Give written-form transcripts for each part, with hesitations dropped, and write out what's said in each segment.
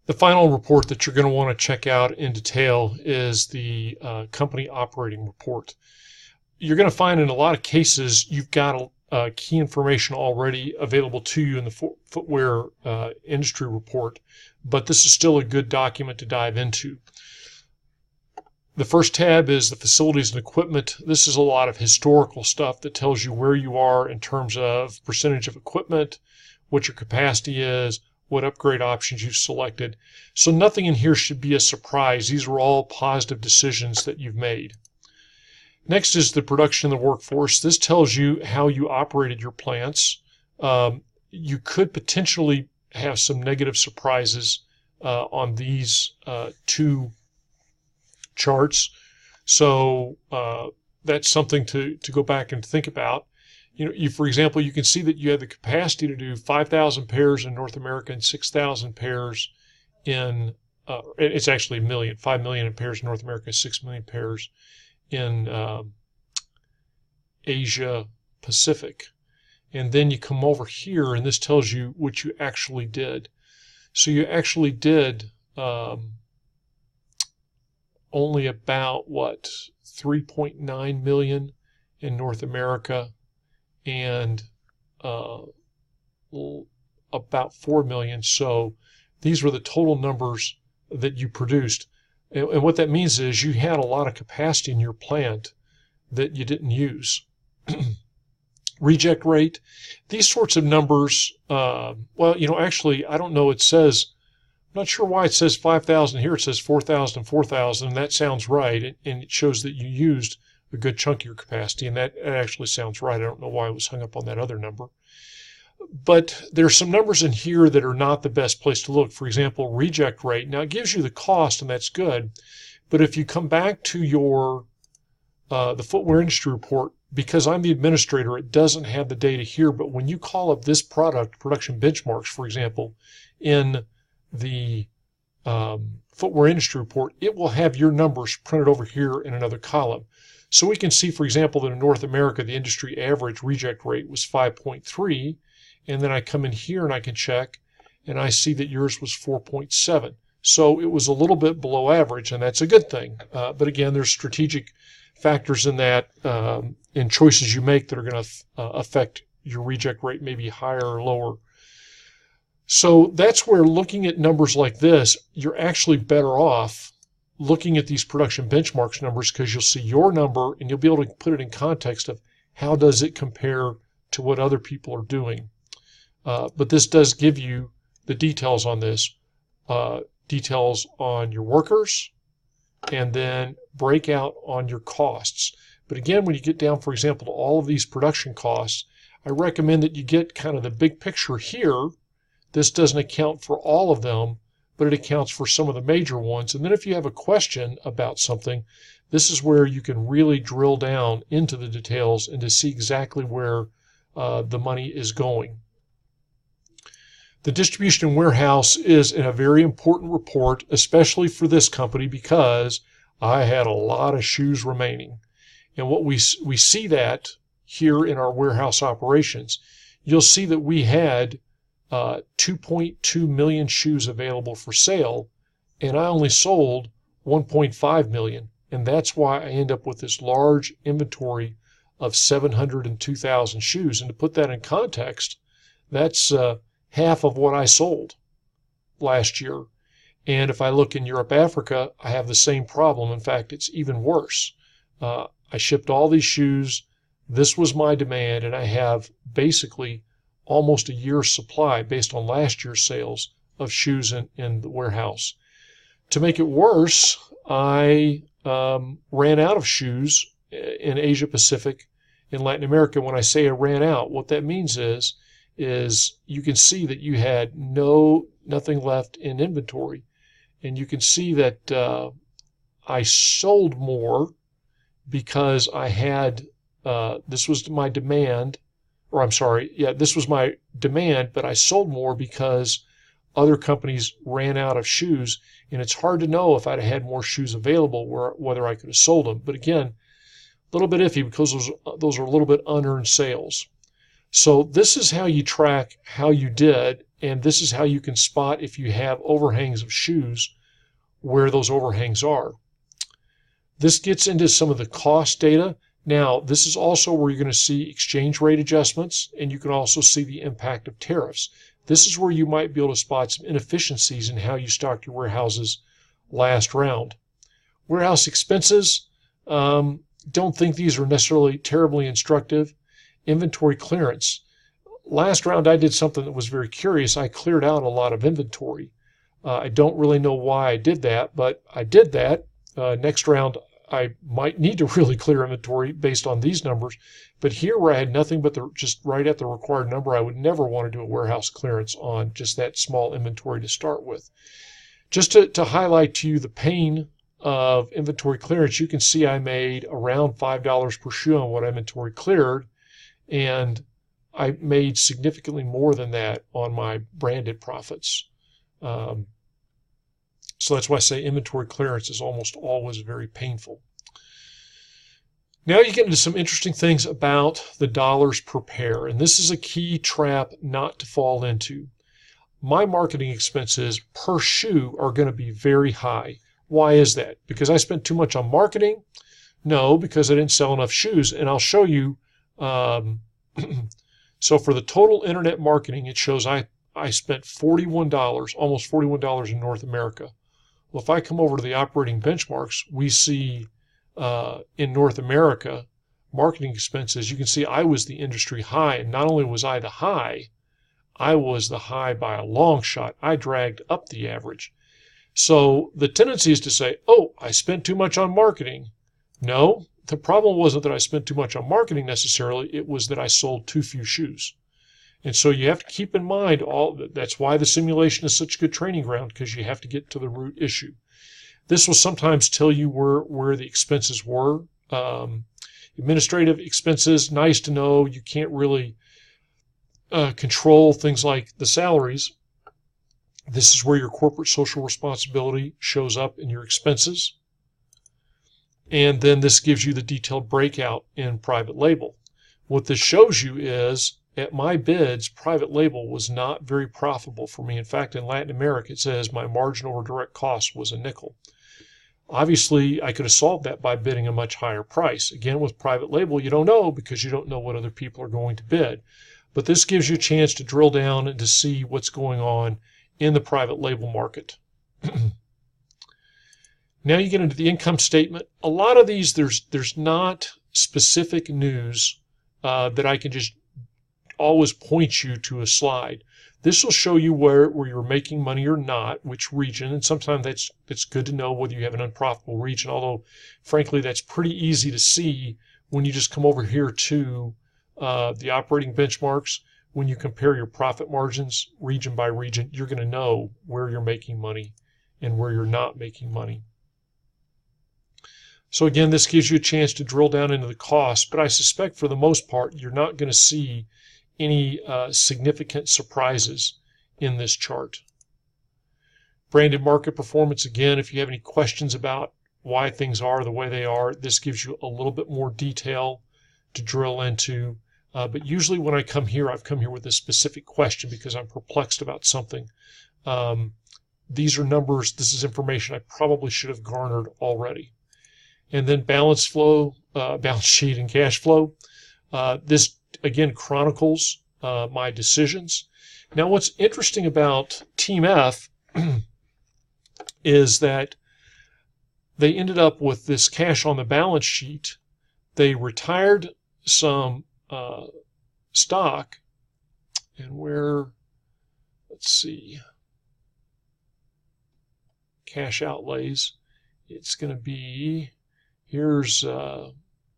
The final report that you're going to want to check out in detail is the company operating report. You're going to find in a lot of cases you've got key information already available to you in the footwear industry report, but this is still a good document to dive into. The first tab is the facilities and equipment. This is a lot of historical stuff that tells you where you are in terms of percentage of equipment, what your capacity is, what upgrade options you've selected. So nothing in here should be a surprise. These are all positive decisions that you've made. Next is the production of the workforce. This tells you how you operated your plants. You could potentially have some negative surprises on these two charts. So that's something to go back and think about. For example, you can see that you have the capacity to do 5,000 pairs in North America and 6,000 pairs in, it's actually a million, 5 million pairs in North America, 6 million pairs in Asia Pacific. And then you come over here and this tells you what you actually did. So you actually did only about 3.9 million in North America and about 4 million. So these were the total numbers that you produced. And what that means is you had a lot of capacity in your plant that you didn't use. Reject rate, these sorts of numbers, actually, I don't know, it says, I'm not sure why it says 5,000 here. It says 4,000 and 4,000, and that sounds right. And it shows that you used a good chunk of your capacity, and that actually sounds right. I don't know why I was hung up on that other number. But there's some numbers in here that are not the best place to look. For example, reject rate. Now, it gives you the cost, and that's good. But if you come back to your the footwear industry report, because I'm the administrator, it doesn't have the data here. But when you call up this product, production benchmarks, for example, in the footwear industry report, it will have your numbers printed over here in another column. So we can see, for example, that in North America, the industry average reject rate was 5.3. And then I come in here and I can check, and I see that yours was 4.7. So it was a little bit below average, and that's a good thing. But again, there's strategic factors in that, in choices you make that are going to affect your reject rate, maybe higher or lower. So that's where looking at numbers like this, you're actually better off looking at these production benchmarks numbers, because you'll see your number and you'll be able to put it in context of how does it compare to what other people are doing. But this does give you the details on this, details on your workers, and then breakout on your costs. But again, when you get down, for example, to all of these production costs, I recommend that you get kind of the big picture here. This doesn't account for all of them, but it accounts for some of the major ones. And then if you have a question about something, this is where you can really drill down into the details and to see exactly where the money is going. The distribution and warehouse is a very important report, especially for this company, because I had a lot of shoes remaining. And what we see that here in our warehouse operations, you'll see that we had 2.2 million shoes available for sale, and I only sold 1.5 million. And that's why I end up with this large inventory of 702,000 shoes. And to put that in context, that's half of what I sold last year. And if I look in Europe, Africa, I have the same problem. In fact, it's even worse. I shipped all these shoes. This was my demand, and I have basically almost a year's supply based on last year's sales of shoes in the warehouse. To make it worse, I ran out of shoes in Asia Pacific, in Latin America. When I say I ran out, what that means is you can see that you had nothing left in inventory. And you can see that I sold more because I had, this was my demand, this was my demand, but I sold more because other companies ran out of shoes. And it's hard to know if I'd had more shoes available whether I could have sold them. But again, a little bit iffy because those are a little bit unearned sales. So this is how you track how you did, And this is how you can spot if you have overhangs of shoes, where those overhangs are. This gets into some of the cost data. Now, this is also where you're going to see exchange rate adjustments, and you can also see the impact of tariffs. This is where you might be able to spot some inefficiencies in how you stocked your warehouses last round. Warehouse expenses, don't think these are necessarily terribly instructive. Inventory clearance. Last round I did something that was very curious. I cleared out a lot of inventory. I don't really know why I did that, but I did that. Next round I might need to really clear inventory based on these numbers. But here where I had nothing but just right at the required number, I would never want to do a warehouse clearance on just that small inventory to start with. Just to highlight to you the pain of inventory clearance, you can see I made around $5 per shoe on what inventory cleared, and I made significantly more than that on my branded profits. So that's why I say inventory clearance is almost always very painful. Now you get into some interesting things about the dollars per pair, and this is a key trap not to fall into. My marketing expenses per shoe are going to be very high. Why is that? Because I spent too much on marketing? No, because I didn't sell enough shoes, and I'll show you. So for the total internet marketing, it shows I spent $41, almost $41 in North America. Well, if I come over to the operating benchmarks, we see in North America, marketing expenses, you can see I was the industry high. And not only was I the high, I was the high by a long shot. I dragged up the average. So the tendency is to say, oh, I spent too much on marketing. No, the problem wasn't that I spent too much on marketing necessarily. It was that I sold too few shoes. And so you have to keep in mind that's why the simulation is such a good training ground, because you have to get to the root issue. This will sometimes tell you where the expenses were. Administrative expenses, nice to know. You can't really control things like the salaries. This is where your corporate social responsibility shows up in your expenses. And then this gives you the detailed breakout in private label. What this shows you is, at my bids, private label was not very profitable for me. In fact, in Latin America, it says my margin over direct cost was a nickel. Obviously, I could have solved that by bidding a much higher price. Again, with private label, you don't know because you don't know what other people are going to bid. But this gives you a chance to drill down and to see what's going on in the private label market. Now you get into the income statement. A lot of these, there's not specific news that I can just always point you to a slide. This will show you where you're making money or not, which region, and sometimes it's good to know whether you have an unprofitable region, although frankly that's pretty easy to see when you just come over here to the operating benchmarks. When you compare your profit margins region by region, you're going to know where you're making money and where you're not making money. So again, this gives you a chance to drill down into the cost, but I suspect for the most part, you're not going to see any significant surprises in this chart. Branded market performance, again, if you have any questions about why things are the way they are, this gives you a little bit more detail to drill into. But usually when I come here, I've come here with a specific question because I'm perplexed about something. These are numbers, this is information I probably should have garnered already. And then balance flow, balance sheet and cash flow. This, again, chronicles my decisions. Now, what's interesting about Team F is that they ended up with this cash on the balance sheet. They retired some stock, and let's see, cash outlays. It's going to be, here's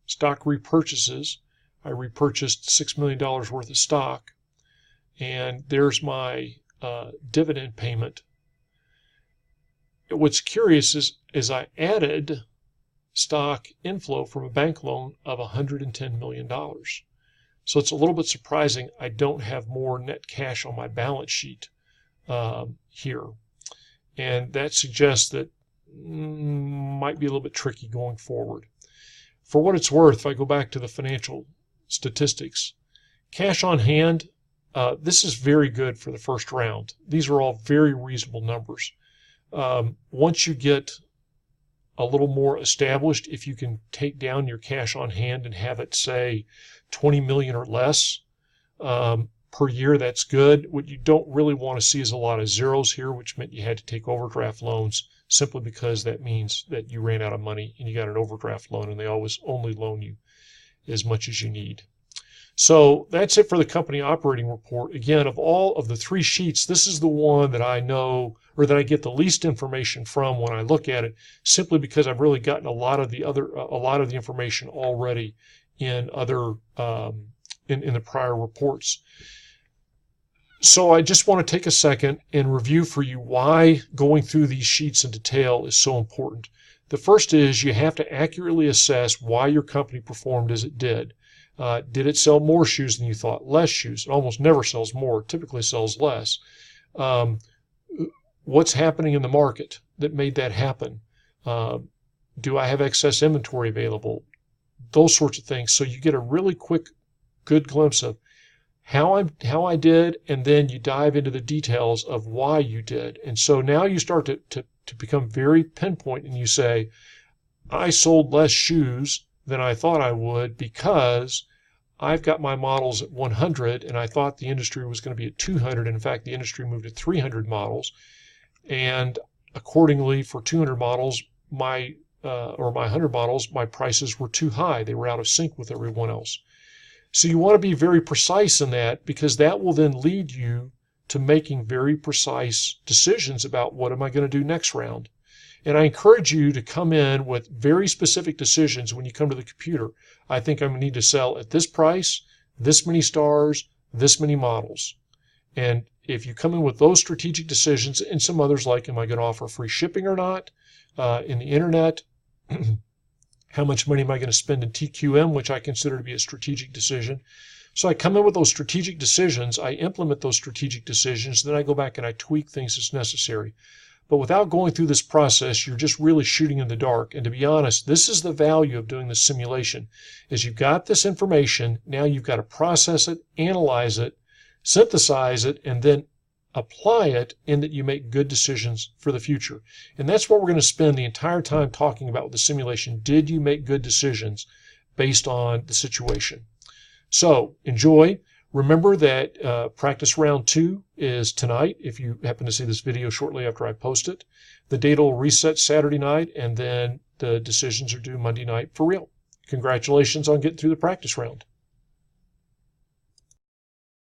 stock repurchases. I repurchased $6 million worth of stock, and there's my dividend payment. What's curious is I added stock inflow from a bank loan of $110 million. So it's a little bit surprising I don't have more net cash on my balance sheet here. And that suggests that might be a little bit tricky going forward. For what it's worth, if I go back to the financial statistics, cash on hand this is very good for the first round. These are all very reasonable numbers. Once you get a little more established, if you can take down your cash on hand and have it say 20 million or less per year, that's good. What you don't really want to see is a lot of zeros here, which meant you had to take overdraft loans simply because that means that you ran out of money and you got an overdraft loan, and they always only loan you as much as you need. So that's it for the company operating report. Again, of all of the 3 sheets, this is the one that I know, or that I get the least information from when I look at it, simply because I've really gotten a lot of the information already in other in the prior reports. So I just want to take a second and review for you why going through these sheets in detail is so important. The first is you have to accurately assess why your company performed as it did. Did it sell more shoes than you thought? Less shoes? It almost never sells more. It typically sells less. What's happening in the market that made that happen? Do I have excess inventory available? Those sorts of things. So you get a really quick, good glimpse of how I did, and then you dive into the details of why you did. And so now you start to become very pinpoint, and you say, I sold less shoes than I thought I would because I've got my models at 100 and I thought the industry was going to be at 200. And in fact, the industry moved to 300 models. And accordingly, for 200 models, my 100 models, my prices were too high. They were out of sync with everyone else. So you want to be very precise in that, because that will then lead you to making very precise decisions about what am I going to do next round. And I encourage you to come in with very specific decisions when you come to the computer. I think I'm going to need to sell at this price, this many stars, this many models. And if you come in with those strategic decisions, and some others like, am I going to offer free shipping or not in the internet? How much money am I going to spend in TQM, which I consider to be a strategic decision? So I come in with those strategic decisions, I implement those strategic decisions, then I go back and I tweak things as necessary. But without going through this process, you're just really shooting in the dark. And to be honest, this is the value of doing the simulation, is you've got this information, now you've got to process it, analyze it, synthesize it, and then apply it, in that you make good decisions for the future. And that's what we're going to spend the entire time talking about with the simulation. Did you make good decisions based on the situation? So enjoy. Remember that practice round 2 is tonight, if you happen to see this video shortly after I post it. The data will reset Saturday night, and then the decisions are due Monday night for real. Congratulations on getting through the practice round.